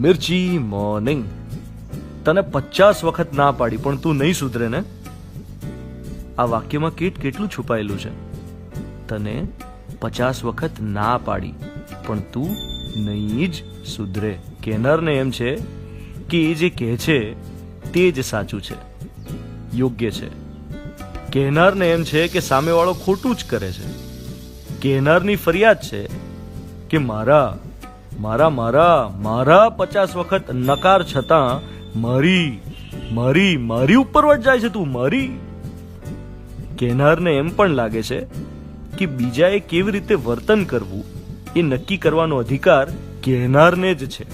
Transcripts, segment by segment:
મિર્ચી morning. તને 50 વખત ના પાડી પણ તું નહીં સુધરે ને. આ વાક્યમાં કેટલું છુપાયેલું છે. તને 50 વખત ના પાડી પણ તું નહીં જ સુધરે. કહેનારને એમ છે કે એ જે કહે છે તે જ સાચું છે, યોગ્ય છે. કહેનારને એમ છે કે સામેવાળો ખોટું જ કરે છે. કહેનારની ફરિયાદ છે કે મારા 50 વખત નકાર છતાં મારી ઉપરવટ જાય છે તું મારી. કહેનારને એમ પણ લાગે છે કે બીજાએ કેવી રીતે વર્તન કરવું એ નક્કી કરવાનો અધિકાર કહેનારને જ છે.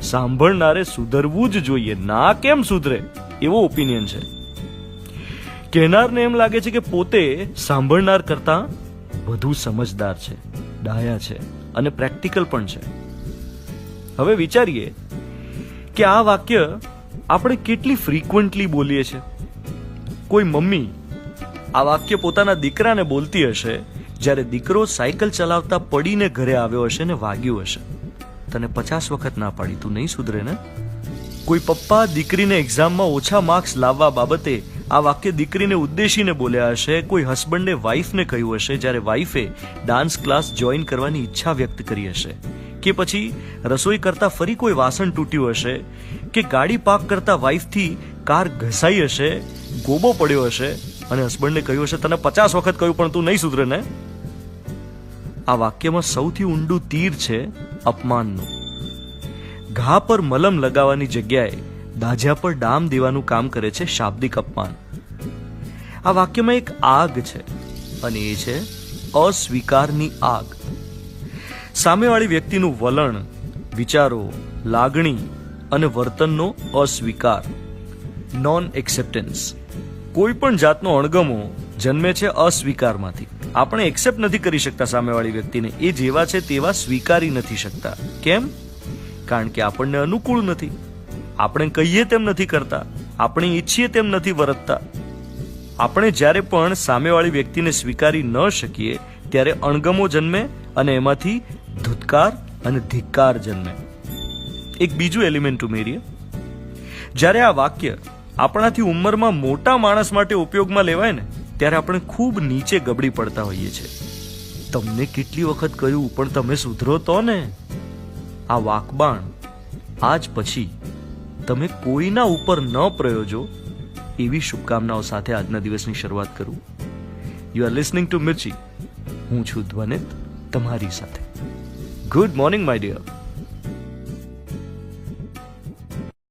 સાંભળનારે સુધરવું જ જોઈએ, ના કેમ સુધરે એવો ઓપિનિયન છે. કહેનારને એમ લાગે છે કે પોતે સાંભળનાર કરતા વધુ સમજદાર છે, ડાયા છે અને પ્રેક્ટિકલ પણ છે. હવે વિચારીએ કે આ વાક્ય આપણે કેટલી ફ્રીક્વન્ટલી બોલીએ છીએ. કોઈ મમ્મી આ વાક્ય પોતાના દીકરાને બોલતી હશે જ્યારે દીકરો સાયકલ ચલાવતા પડીને ઘરે આવ્યો હશે ને વાગ્યું હશે. તને 50 વખત ના પાડી, તું નહીં સુધરે ને. કોઈ પપ્પા દીકરીને એક્ઝામમાં ઓછા માર્ક્સ લાવવા બાબતે આ વાક્ય દીકરીને ઉદ્દેશીને બોલ્યા હશે. કોઈ હસબન્ડે વાઈફને કહ્યું હશે જ્યારે વાઈફે ડાન્સ ક્લાસ જોઈન કરવાની ઈચ્છા વ્યક્ત કરી હશે. કે પછી રસોઈ કરતા ફરી કોઈ વાસણ તૂટ્યું હશે, કે ગાડી પાર્ક કરતા વાઈફથી કાર ઘસાઈ હશે, ગોબો પડ્યો હશે અને હસબન્ડને કહ્યું હશે તને 50 વખત કહ્યું પણ તું નહીં સુધરે ને. આ વાક્યમાં સૌથી ઊંડું તીર છે અપમાનનું. ઘા પર મલમ લગાવવાની જગ્યાએ દાઝ્યા પર ડામ દેવાનું કામ કરે છે શાબ્દિક અપમાન. આ વાક્યમાં એક આગ છે અને એ છે અસ્વીકારની આગ. સામેવાળી વ્યક્તિનું વલણ, વિચારો, લાગણી અને વર્તનનો અસ્વીકાર, નોન એક્સેપ્ટન્સ. કોઈ પણ જાતનો અણગમો જન્મે છે અસ્વીકારમાંથી. આપણે એક્સેપ્ટ નથી કરી શકતા સામેવાળી વ્યક્તિને, એ જેવા છે તેવા સ્વીકારી નથી શકતા. કેમ? કારણ કે આપણને અનુકૂળ નથી. આપણે કહીએ તેમ નથી કરતા, આપણે ઈચ્છીએ તેમ નથી વર્તતા. આપણે જ્યારે પણ સામેવાળી વ્યક્તિને સ્વીકારી ન શકીએ ત્યારે અણગમો જન્મે અને એમાંથી ધુત્કાર અને ધિક્કાર જન્મે. એક બીજું એલિમેન્ટ ઉમેરીએ. જ્યારે આ વાક્ય આપણાથી ઉંમરમાં મોટા માણસ માટે ઉપયોગમાં લેવાય ને ત્યારે આપણે ખૂબ નીચે ગબડી પડતા હોઈએ છીએ. તમને કેટલી વખત કહ્યું પણ તમે સુધરો તો ને. આ વાકબાણ આજ પછી તમે કોઈના ઉપર ન પ્રયોજો એવી શુભકામનાઓ સાથે આજના દિવસની શરૂઆત કરું. You are listening to Mirchi. હું છું ધ્વનિત તમારી સાથે. Good morning my dear.